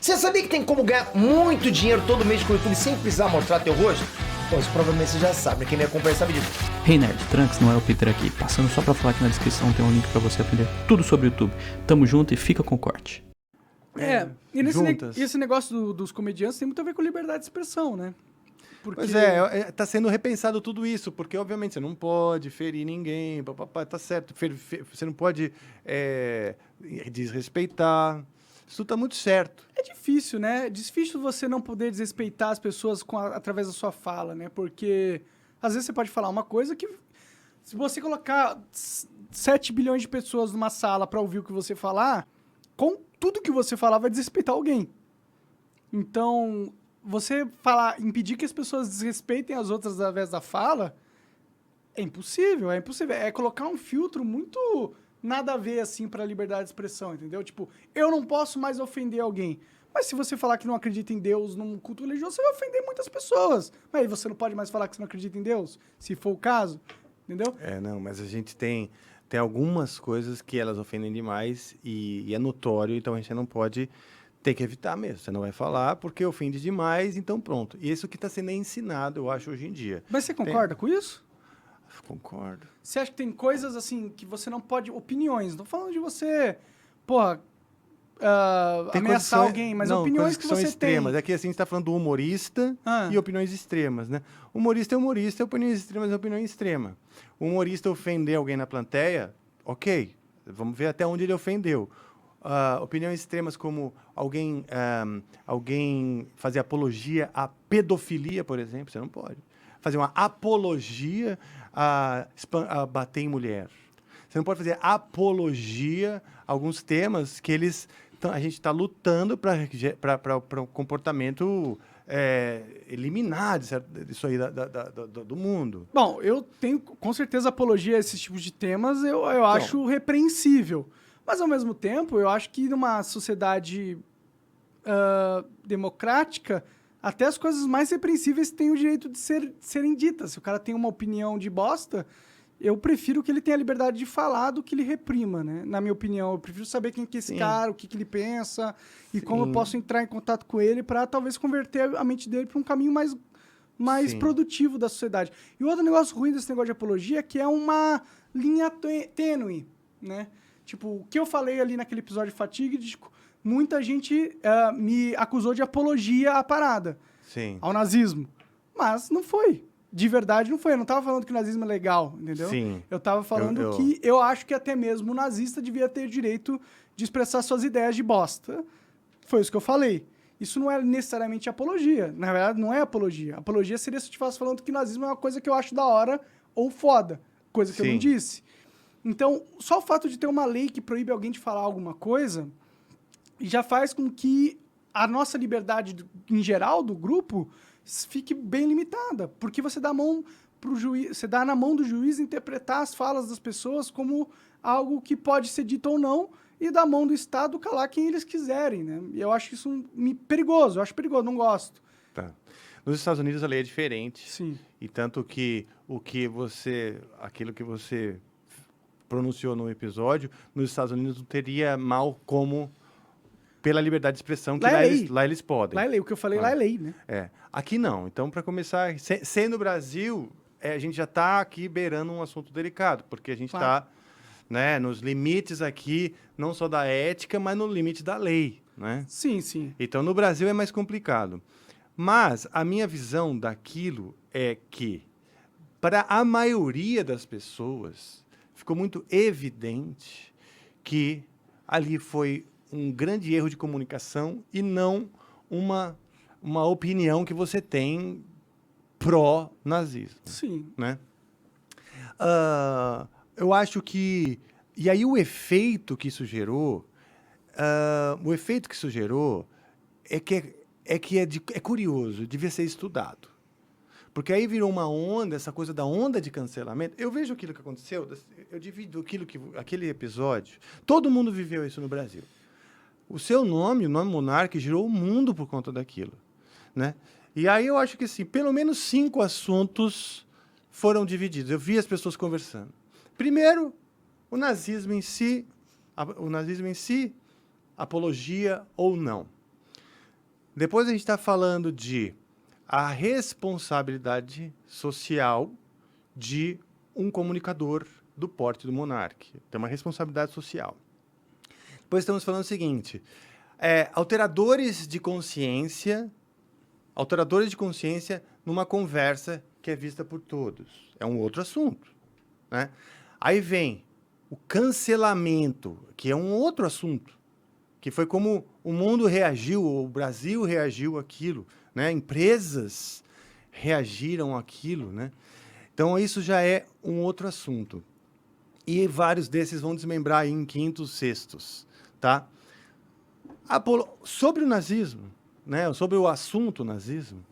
Você sabia que tem como ganhar muito dinheiro todo mês com o YouTube sem precisar mostrar teu rosto? Pô, isso provavelmente você já sabe, quem me acompanha sabe disso. Hey Nerd, Trunks, não é o Peter aqui, passando só pra falar que na descrição tem um link pra você aprender tudo sobre o YouTube. Tamo junto e fica com o corte. E esse negócio dos comediantes tem muito a ver com liberdade de expressão, né? Porque... Pois tá sendo repensado tudo isso, porque obviamente você não pode ferir ninguém, tá certo, você não pode desrespeitar, isso tá muito certo. É difícil, né? É difícil você não poder desrespeitar as pessoas através da sua fala, né? Porque às vezes você pode falar uma coisa que, se você colocar 7 bilhões de pessoas numa sala para ouvir o que você falar, com tudo que você falar vai desrespeitar alguém. Então, você impedir que as pessoas desrespeitem as outras através da fala, é impossível. É colocar um filtro muito nada a ver, assim, pra liberdade de expressão, entendeu? Tipo, eu não posso mais ofender alguém. Mas se você falar que não acredita em Deus num culto religioso, você vai ofender muitas pessoas. Mas aí você não pode mais falar que você não acredita em Deus, se for o caso, entendeu? Não, mas a gente tem algumas coisas que elas ofendem demais e é notório, então a gente não pode... Tem que evitar mesmo. Você não vai falar porque ofende demais, então pronto. E isso que está sendo ensinado, eu acho, hoje em dia. Mas você concorda com isso? Concordo. Você acha que tem coisas, assim, que você não pode... Opiniões. Não tô falando de você, porra, ameaçar alguém, mas opiniões que são você extremas. tem. É que assim, a gente está falando do humorista e opiniões extremas, né? Humorista é humorista, opiniões extremas é opinião extrema. O humorista ofender alguém na plateia, ok. Vamos ver até onde ele ofendeu. Opiniões extremas como alguém fazer apologia à pedofilia, por exemplo, você não pode. Fazer uma apologia a bater em mulher. Você não pode fazer apologia a alguns temas que a gente está lutando para o comportamento eliminar isso aí do mundo. Bom, eu tenho com certeza apologia a esses tipos de temas, eu acho repreensível. Mas, ao mesmo tempo, eu acho que numa sociedade democrática, até as coisas mais repreensíveis têm o direito de serem ditas. Se o cara tem uma opinião de bosta, eu prefiro que ele tenha a liberdade de falar do que ele reprima, né? Na minha opinião, eu prefiro saber quem que é esse cara, o que ele pensa e como eu posso entrar em contato com ele para talvez converter a mente dele para um caminho mais produtivo da sociedade. E o outro negócio ruim desse negócio de apologia é que é uma linha tênue, né? Tipo, o que eu falei ali naquele episódio fatídico, muita gente me acusou de apologia à parada, ao nazismo. Mas não foi. De verdade, não foi. Eu não estava falando que o nazismo é legal, entendeu? Sim. Eu estava falando que eu acho que até mesmo o nazista devia ter direito de expressar suas ideias de bosta. Foi isso que eu falei. Isso não é necessariamente apologia. Na verdade, não é apologia. Apologia seria se eu estivesse falando que o nazismo é uma coisa que eu acho da hora ou foda. Coisa que eu não disse. Então, só o fato de ter uma lei que proíbe alguém de falar alguma coisa já faz com que a nossa liberdade, em geral, do grupo, fique bem limitada. Porque você dá na mão do juiz interpretar as falas das pessoas como algo que pode ser dito ou não e da mão do Estado calar quem eles quiserem, né? E eu acho isso perigoso. Eu acho perigoso, não gosto. Tá. Nos Estados Unidos a lei é diferente. Sim. E tanto que aquilo que você pronunciou no episódio, nos Estados Unidos não teria mal como pela liberdade de expressão que lá eles podem. Lá é lei. O que eu falei lá é lei, né? Aqui não. Então, para começar, sendo o Brasil, a gente já está aqui beirando um assunto delicado, porque a gente está nos limites aqui, não só da ética, mas no limite da lei, né? Sim, sim. Então, no Brasil é mais complicado. Mas a minha visão daquilo é que, para a maioria das pessoas, ficou muito evidente que ali foi um grande erro de comunicação e não uma opinião que você tem pró-nazismo. Sim. Né? Eu acho que... E aí o efeito que isso gerou... é curioso, devia ser estudado. Porque aí virou uma onda, essa coisa da onda de cancelamento. Eu vejo aquilo que aconteceu, eu divido aquele episódio. Todo mundo viveu isso no Brasil. O seu nome, o nome Monark, girou o mundo por conta daquilo, né? E aí eu acho que, assim, pelo menos 5 assuntos foram divididos. Eu vi as pessoas conversando. Primeiro, o nazismo em si, apologia ou não. Depois a gente está falando de a responsabilidade social de um comunicador do porte do Monark. Tem uma responsabilidade social. Depois estamos falando o seguinte, alteradores de consciência numa conversa que é vista por todos. É um outro assunto, né? Aí vem o cancelamento, que é um outro assunto, que foi como o mundo reagiu, o Brasil reagiu àquilo, né? Empresas reagiram àquilo, né? Então, isso já é um outro assunto. E vários desses vão desmembrar em quintos, sextos, tá? Sobre o nazismo, né? Sobre o assunto nazismo,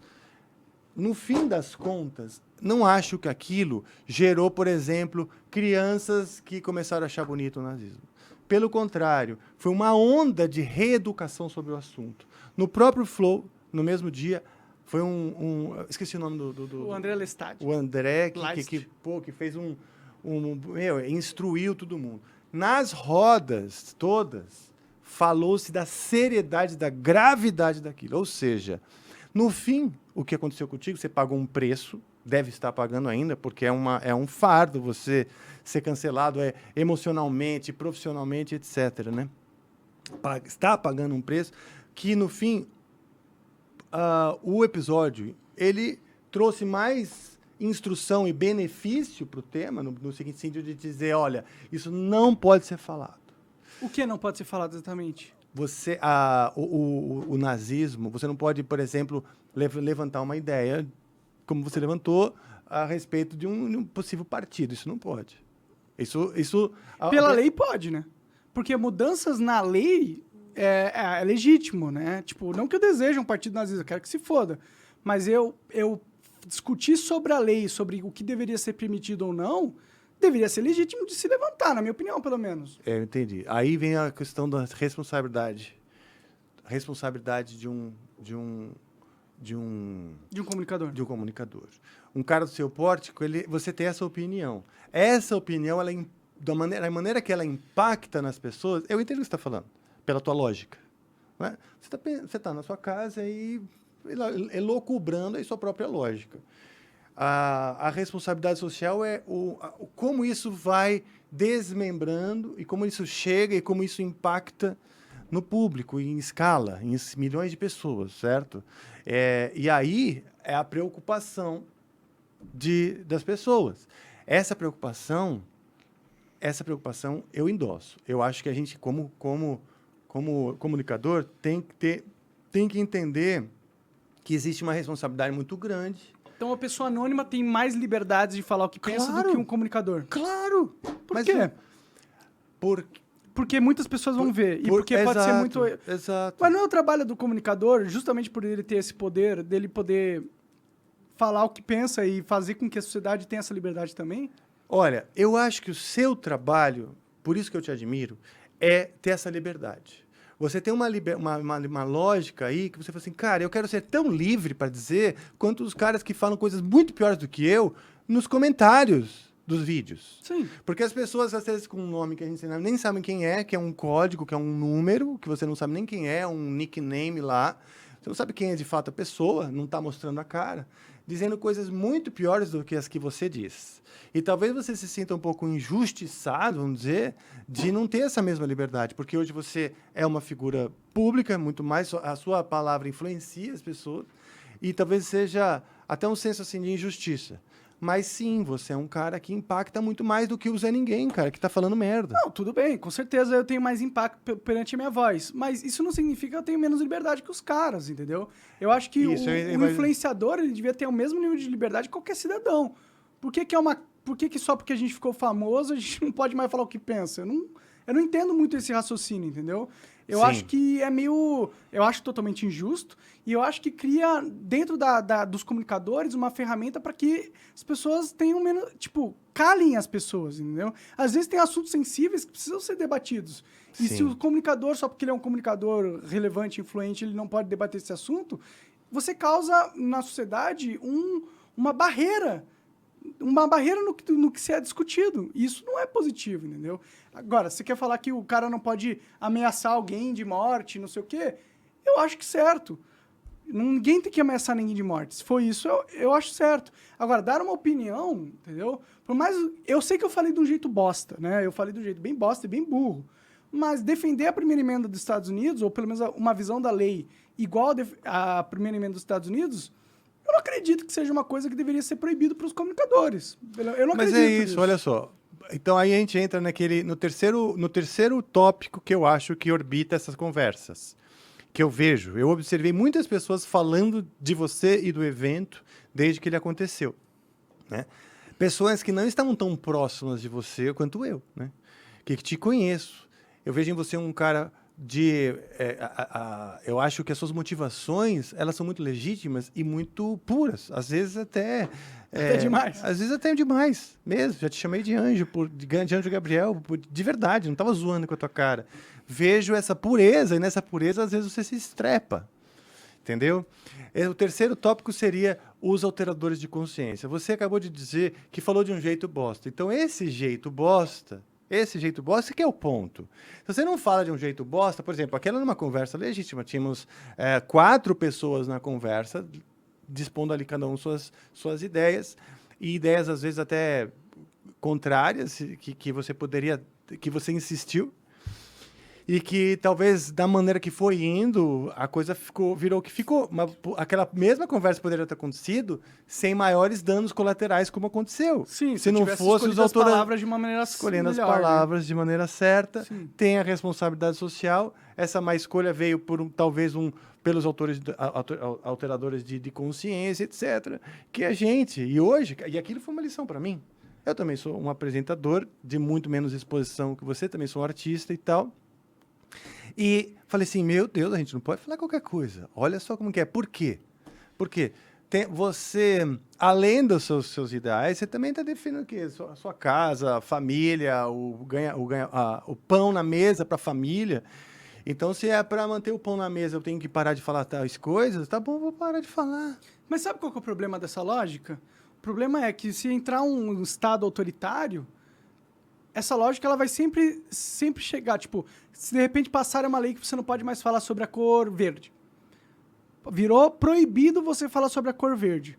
no fim das contas, não acho que aquilo gerou, por exemplo, crianças que começaram a achar bonito o nazismo. Pelo contrário, foi uma onda de reeducação sobre o assunto. No próprio Flow, no mesmo dia, foi esqueci o nome O André Lestat. O André, que fez instruiu todo mundo. Nas rodas todas, falou-se da seriedade, da gravidade daquilo. Ou seja, no fim, o que aconteceu contigo, você pagou um preço, deve estar pagando ainda, porque é um fardo você ser cancelado emocionalmente, profissionalmente, etc., né? Está pagando um preço que, no fim, o episódio, ele trouxe mais instrução e benefício para o tema, no seguinte sentido de dizer, olha, isso não pode ser falado. O que não pode ser falado exatamente? O nazismo, você não pode, por exemplo, levantar uma ideia, como você levantou, a respeito de um possível partido. Isso não pode. Pela lei pode, né? Porque mudanças na lei é legítimo, né? Tipo, não que eu deseje um partido nazista, eu quero que se foda. Mas eu discutir sobre a lei, sobre o que deveria ser permitido ou não, deveria ser legítimo de se levantar, na minha opinião, pelo menos. Eu entendi. Aí vem a questão da responsabilidade. A responsabilidade de um comunicador. De um comunicador. Um cara do seu porte, você tem essa opinião. Essa opinião, da maneira que ela impacta nas pessoas, eu entendo o que você está falando, pela tua lógica. Né? Você está na sua casa e elocubrando a sua própria lógica. A responsabilidade social é como isso vai desmembrando e como isso chega e como isso impacta no público, em escala, em milhões de pessoas, certo? E aí é a preocupação das pessoas. Essa preocupação eu endosso. Eu acho que a gente, como comunicador, tem que entender que existe uma responsabilidade muito grande. Então, uma pessoa anônima tem mais liberdade de falar o que pensa do que um comunicador. Claro! Por quê? Porque muitas pessoas vão ver. E porque pode ser muito... Exato. Mas não é o trabalho do comunicador, justamente por ele ter esse poder, dele poder falar o que pensa e fazer com que a sociedade tenha essa liberdade também? Olha, eu acho que o seu trabalho, por isso que eu te admiro, é ter essa liberdade. Você tem uma lógica aí que você fala assim, cara, eu quero ser tão livre para dizer quanto os caras que falam coisas muito piores do que eu nos comentários dos vídeos. Sim. Porque as pessoas, às vezes, com um nome que a gente nem sabe quem é, que é um código, que é um número, que você não sabe nem quem é, um nickname lá. Você não sabe quem é de fato a pessoa, não está mostrando a cara, dizendo coisas muito piores do que as que você diz. E talvez você se sinta um pouco injustiçado, vamos dizer, de não ter essa mesma liberdade, porque hoje você é uma figura pública, muito mais, a sua palavra influencia as pessoas, e talvez seja até um senso assim, de injustiça. Mas sim, você é um cara que impacta muito mais do que o Zé Ninguém, cara, que tá falando merda. Não, tudo bem, com certeza eu tenho mais impacto perante a minha voz. Mas isso não significa que eu tenho menos liberdade que os caras, entendeu? Eu acho que o influenciador, ele devia ter o mesmo nível de liberdade que qualquer cidadão. Por que só porque a gente ficou famoso, a gente não pode mais falar o que pensa? Eu não entendo muito esse raciocínio, entendeu? Eu acho que é meio... Eu acho totalmente injusto e eu acho que cria, dentro dos comunicadores, uma ferramenta para que as pessoas tenham menos... Tipo, calem as pessoas, entendeu? Às vezes tem assuntos sensíveis que precisam ser debatidos. E se o comunicador, só porque ele é um comunicador relevante, influente, ele não pode debater esse assunto, você causa na sociedade uma barreira. Uma barreira no que se é discutido. E isso não é positivo, entendeu? Agora, você quer falar que o cara não pode ameaçar alguém de morte, não sei o quê? Eu acho que certo. Ninguém tem que ameaçar ninguém de morte. Se for isso, eu acho certo. Agora, dar uma opinião, entendeu? Por mais... Eu sei que eu falei de um jeito bosta, né? Eu falei de um jeito bem bosta e bem burro. Mas defender a primeira emenda dos Estados Unidos, ou pelo menos uma visão da lei igual a primeira emenda dos Estados Unidos, eu não acredito que seja uma coisa que deveria ser proibido para os comunicadores. Eu não Mas acredito é isso, nisso. olha só. Então aí a gente entra no terceiro tópico que eu acho que orbita essas conversas. Que eu observei muitas pessoas falando de você e do evento desde que ele aconteceu, né? Pessoas que não estavam tão próximas de você quanto eu, né? Que te conheço. Eu vejo em você um cara eu acho que as suas motivações, elas são muito legítimas e muito puras. Às vezes até demais. Às vezes até demais, mesmo. Já te chamei de anjo, de anjo Gabriel, de verdade, não estava zoando com a tua cara. Vejo essa pureza, e nessa pureza, às vezes, você se estrepa. Entendeu? O terceiro tópico seria os alteradores de consciência. Você acabou de dizer que falou de um jeito bosta. Então, esse jeito bosta que é o ponto. Se você não fala de um jeito bosta, por exemplo, aquela numa conversa legítima, tínhamos 4 pessoas na conversa, dispondo ali cada um suas ideias, e ideias, às vezes, até contrárias, que você insistiu, e que talvez da maneira que foi indo, a coisa virou o que ficou. Aquela mesma conversa poderia ter acontecido sem maiores danos colaterais como aconteceu. Sim, se não fosse os as palavras de uma maneira escolhendo melhor, as palavras de maneira certa, Sim. tem a responsabilidade social. Essa má escolha veio pelos alteradores de consciência, etc. Que a gente, e aquilo foi uma lição para mim. Eu também sou um apresentador de muito menos exposição que você, também sou um artista e tal. E falei assim, meu Deus, a gente não pode falar qualquer coisa. Olha só como que é. Por quê? Porque você, além dos seus ideais, você também está definindo o quê? A sua casa, a família, o pão na mesa para a família. Então, se é para manter o pão na mesa, eu tenho que parar de falar tais coisas, tá bom, vou parar de falar. Mas sabe qual que é o problema dessa lógica? O problema é que se entrar um Estado autoritário, essa lógica ela vai sempre chegar. Tipo, se de repente passar uma lei que você não pode mais falar sobre a cor verde. Virou proibido você falar sobre a cor verde.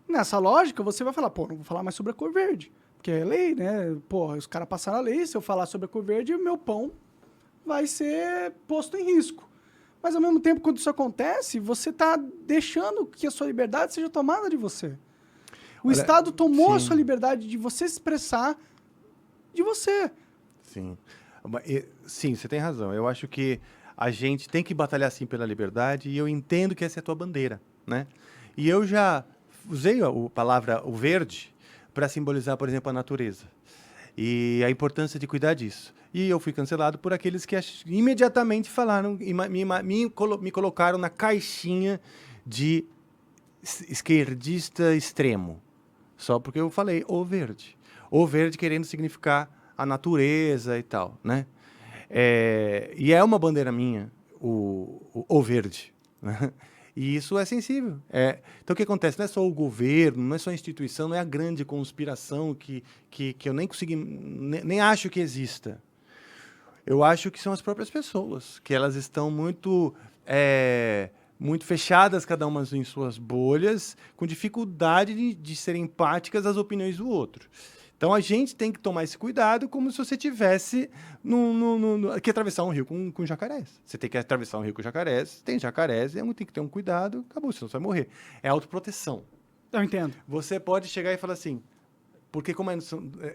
Nessa lógica, você vai falar, pô, não vou falar mais sobre a cor verde. Porque é lei, né? Pô, os caras passaram a lei, se eu falar sobre a cor verde, o meu pão vai ser posto em risco. Mas, ao mesmo tempo, quando isso acontece, você está deixando que a sua liberdade seja tomada de você. O Estado tomou a sua liberdade de você se expressar de você. Sim. Sim, você tem razão. Eu acho que a gente tem que batalhar, sim, pela liberdade, e eu entendo que essa é a tua bandeira, né? E eu já usei a palavra o verde para simbolizar, por exemplo, a natureza. E a importância de cuidar disso. E eu fui cancelado por aqueles que imediatamente falaram, me colocaram na caixinha de esquerdista extremo. Só porque eu falei o verde. O verde querendo significar a natureza e tal, né? E é uma bandeira minha, o verde. Né? E isso é sensível. Então, o que acontece? Não é só o governo, não é só a instituição, não é a grande conspiração que eu nem consegui, nem acho que exista. Eu acho que são as próprias pessoas, que elas estão muito fechadas, cada uma em suas bolhas, com dificuldade de serem empáticas às opiniões do outro. Então, a gente tem que tomar esse cuidado como se você tivesse que atravessar um rio com jacarés. Você tem que atravessar um rio com jacarés, tem jacarés, tem que ter um cuidado, acabou, senão você vai morrer. É autoproteção. Eu entendo. Você pode chegar e falar assim, porque como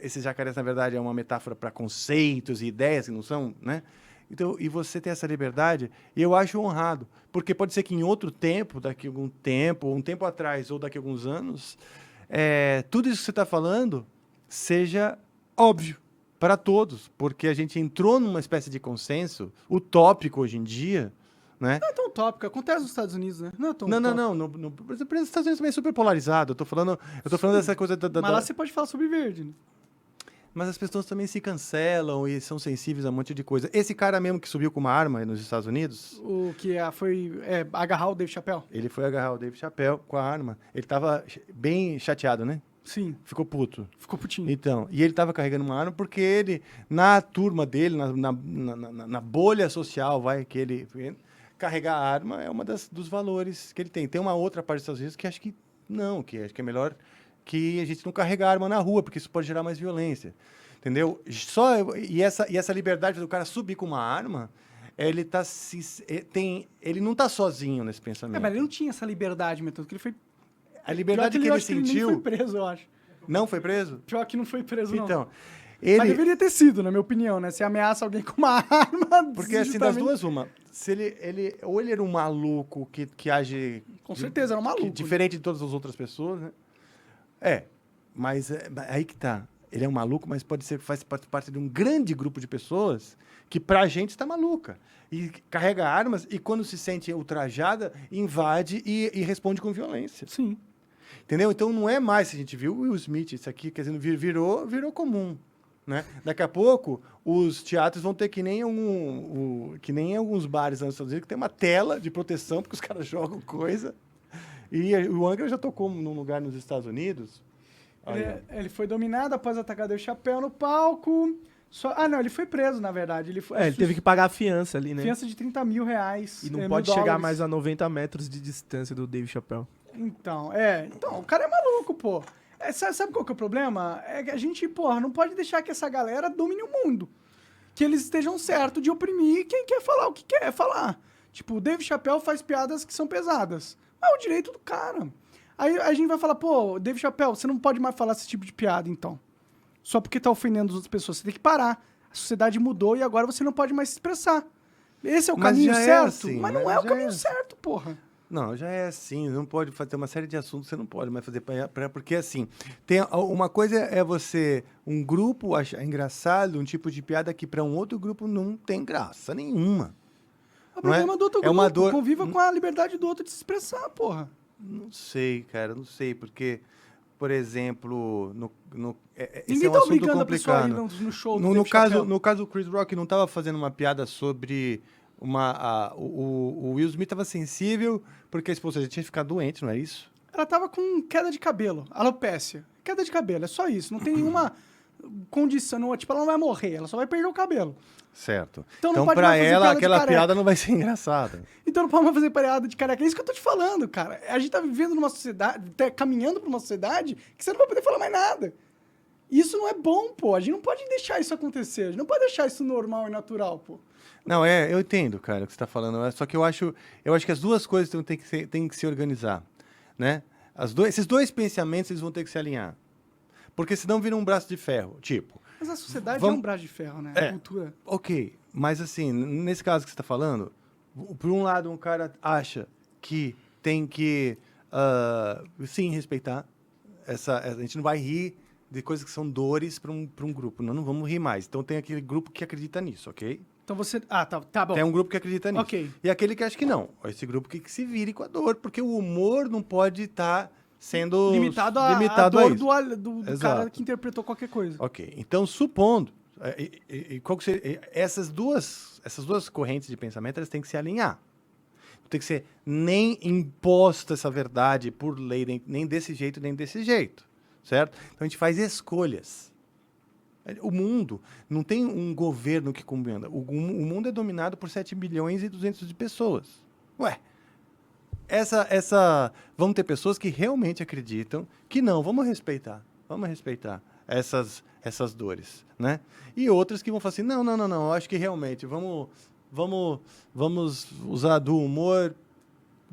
esses jacarés, na verdade, é uma metáfora para conceitos e ideias que não são, né? Então, e você tem essa liberdade, e eu acho honrado, porque pode ser que em outro tempo, daqui a algum tempo, ou um tempo atrás, ou daqui a alguns anos, tudo isso que você está falando seja óbvio para todos, porque a gente entrou numa espécie de consenso utópico hoje em dia, né? Não é tão utópico, acontece nos Estados Unidos, né? Não é tão Não. Por exemplo, nos Estados Unidos também é super polarizado. Eu tô falando dessa coisa Mas lá você pode falar sobre verde, né? Mas as pessoas também se cancelam e são sensíveis a um monte de coisa. Esse cara mesmo que subiu com uma arma nos Estados Unidos... O que foi agarrar o Dave Chappelle? Ele foi agarrar o Dave Chappelle com a arma. Ele tava bem chateado, né? Sim. Ficou puto. Ficou putinho. Então, e ele tava carregando uma arma porque ele, na turma dele, na bolha social, carregar a arma é uma dos valores que ele tem. Tem uma outra parte dos Estados Unidos que acho que não, que acho que é melhor que a gente não carregar a arma na rua, porque isso pode gerar mais violência. Entendeu? E essa liberdade do cara subir com uma arma, ele não tá sozinho nesse pensamento. Mas ele não tinha essa liberdade, Metodo, que ele foi... A liberdade que ele sentiu... Ele nem foi preso, eu acho. Não foi preso? Pior que não foi preso, não. Então, mas deveria ter sido, na minha opinião, né? Se ameaça alguém com uma arma... Porque assim, das duas, uma. Se ou ele era um maluco que age... Com certeza, era um maluco. Diferente de todas as outras pessoas, né? Mas aí que tá. Ele é um maluco, mas faz parte de um grande grupo de pessoas que pra gente está maluca. E carrega armas e quando se sente ultrajada, invade e responde com violência. Sim. Entendeu? Então não é mais, se a gente viu o Will Smith, isso aqui, quer dizer, virou comum. Né? Daqui a pouco, os teatros vão ter que nem alguns bares nos Estados Unidos, que tem uma tela de proteção, porque os caras jogam coisa. E o Angra já tocou num lugar nos Estados Unidos. Ele foi dominado após atacar Dave Chappelle no palco. Não, ele foi preso, na verdade. Ele teve que pagar a fiança ali, né? Fiança de $30 mil. E não pode chegar mais a 90 metros de distância do Dave Chappelle. Então, o cara é maluco, pô. Sabe qual que é o problema? É que a gente, porra, não pode deixar que essa galera domine o mundo. Que eles estejam certos de oprimir quem quer falar o que quer falar. Tipo, o Dave Chappelle faz piadas que são pesadas. É o direito do cara. Aí a gente vai falar, pô, Dave Chappelle, você não pode mais falar esse tipo de piada, então. Só porque tá ofendendo as outras pessoas. Você tem que parar. A sociedade mudou e agora você não pode mais se expressar. Esse é o caminho certo? Assim, mas não é o caminho certo, porra. Não, já é assim, não pode fazer uma série de assuntos, você não pode mais fazer porque assim, tem uma coisa é um grupo achar engraçado, um tipo de piada que para um outro grupo não tem graça nenhuma. O problema do outro grupo, conviva com a liberdade do outro de se expressar, porra. Não sei, cara, não sei, porque, por exemplo, ninguém é um tá assunto obrigando complicado. A pessoa a ir no show do No caso, o Chris Rock não estava fazendo uma piada sobre o Will Smith estava sensível porque a esposa já tinha ficado doente, não é isso? Ela tava com queda de cabelo, alopécia. Queda de cabelo, é só isso. Não tem nenhuma condição, ela não vai morrer, ela só vai perder o cabelo. Certo. Então pra ela, aquela piada não vai ser engraçada. Então não pode mais fazer piada de careca. É isso que eu tô te falando, cara. A gente tá vivendo numa sociedade, caminhando pra uma sociedade que você não vai poder falar mais nada. Isso não é bom, pô. A gente não pode deixar isso acontecer. A gente não pode deixar isso normal e natural, pô. Não, eu entendo, cara, o que você tá falando. Só que eu acho que as duas coisas têm que se organizar, né? Esses dois pensamentos eles vão ter que se alinhar. Porque senão vira um braço de ferro, tipo... Mas a sociedade é um braço de ferro, né? A cultura. Ok, mas assim, nesse caso que você está falando, por um lado, um cara acha que tem que, sim, respeitar. A gente não vai rir de coisas que são dores para um grupo. Não vamos rir mais. Então tem aquele grupo que acredita nisso, ok? Então você... tá bom. Tem um grupo que acredita nisso. Ok. E aquele que acha que não. Esse grupo que se vire com a dor, porque o humor não pode estar... sendo limitado a dor do cara que interpretou qualquer coisa. Ok, então supondo qual que seria, essas duas correntes de pensamento elas têm que se alinhar. Não tem que ser nem imposta essa verdade por lei, nem desse jeito, nem desse jeito, certo? Então a gente faz escolhas. O mundo não tem um governo que comanda. O mundo é dominado por 7 bilhões e 200 de pessoas. Ué, vamos ter pessoas que realmente acreditam que não, vamos respeitar essas dores, né? E outras que vão falar assim, não, eu acho que realmente vamos usar do humor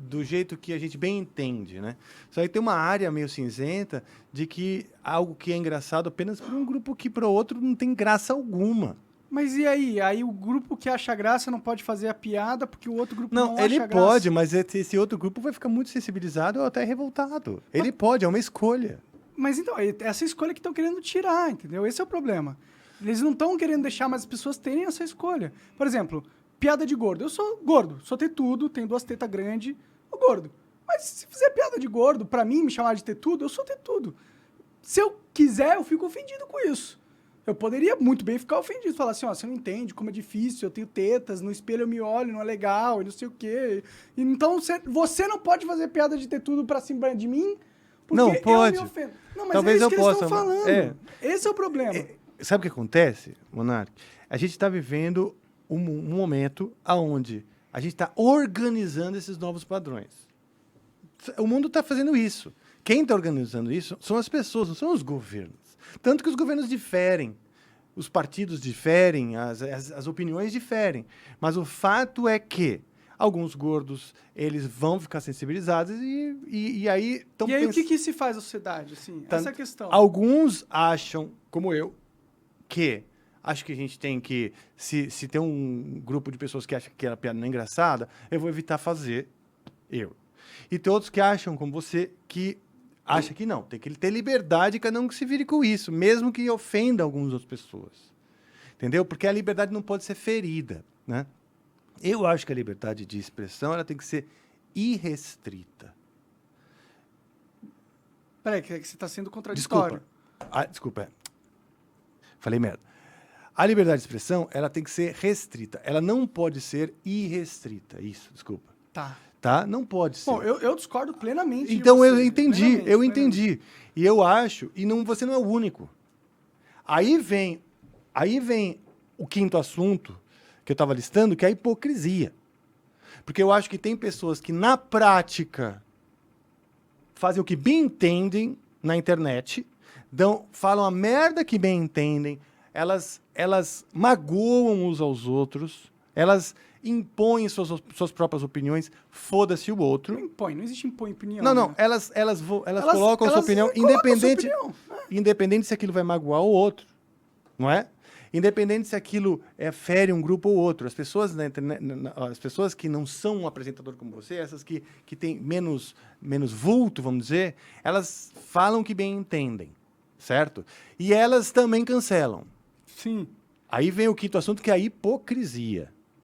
do jeito que a gente bem entende, né? Só aí tem uma área meio cinzenta de que algo que é engraçado apenas para um grupo que para o outro não tem graça alguma. Mas e aí? Aí o grupo que acha graça não pode fazer a piada porque o outro grupo não acha graça? Não, ele pode, mas esse outro grupo vai ficar muito sensibilizado ou até revoltado. Ele pode, é uma escolha. Mas então, essa escolha que estão querendo tirar, entendeu? Esse é o problema. Eles não estão querendo deixar mais as pessoas terem essa escolha. Por exemplo, piada de gordo. Eu sou gordo, sou tetudo, tenho 2 tetas grandes, sou gordo. Mas se fizer piada de gordo, pra mim, me chamar de tetudo, eu sou tetudo. Se eu quiser, eu fico ofendido com isso. Eu poderia muito bem ficar ofendido, falar assim, você não entende como é difícil, eu tenho tetas, no espelho eu me olho, não é legal, e não sei o quê. Então, você não pode fazer piada de ter tudo pra cima de mim, porque não, pode. eu me ofendo. Não, mas talvez é isso que possa, eles estão falando. Esse é o problema. Sabe o que acontece, Monark? A gente está vivendo um momento onde A gente está organizando esses novos padrões. O mundo está fazendo isso. Quem está organizando isso são as pessoas, não são os governos. Tanto que os governos diferem, os partidos diferem, as opiniões diferem. Mas o fato é que alguns gordos, eles vão ficar sensibilizados e aí estão pensando... E aí o que se faz na sociedade? Assim, essa é a questão. Alguns acham, como eu, que acho que a gente tem que... Se tem um grupo de pessoas que acham que aquela piada não é engraçada, eu vou evitar fazer eu. E tem outros que acham, como você, que acha que não. Tem que ter liberdade, cada um que se vire com isso, mesmo que ofenda algumas outras pessoas. Entendeu? Porque a liberdade não pode ser ferida, né? Eu acho que a liberdade de expressão ela tem que ser irrestrita. Peraí, que você está sendo contraditório. Desculpa. Falei merda. A liberdade de expressão ela tem que ser restrita. Ela não pode ser irrestrita. Isso, desculpa. Tá? Não pode ser. Bom, eu discordo plenamente. Então eu entendi. E eu acho, você não é o único. Aí vem o quinto assunto que eu estava listando, que é a hipocrisia. Porque eu acho que tem pessoas que, na prática, fazem o que bem entendem na internet, falam a merda que bem entendem, elas magoam uns aos outros, elas impõem suas próprias opiniões, foda-se o outro. Não existe impõe opinião. Não, né? elas colocam a sua opinião, independente se aquilo vai magoar o outro, não é? Independente se aquilo fere um grupo ou outro. As pessoas as pessoas que não são um apresentador como você, essas que têm menos vulto, vamos dizer, elas falam que bem entendem, certo? E elas também cancelam. Sim. Aí vem o quinto assunto, que é a hipocrisia.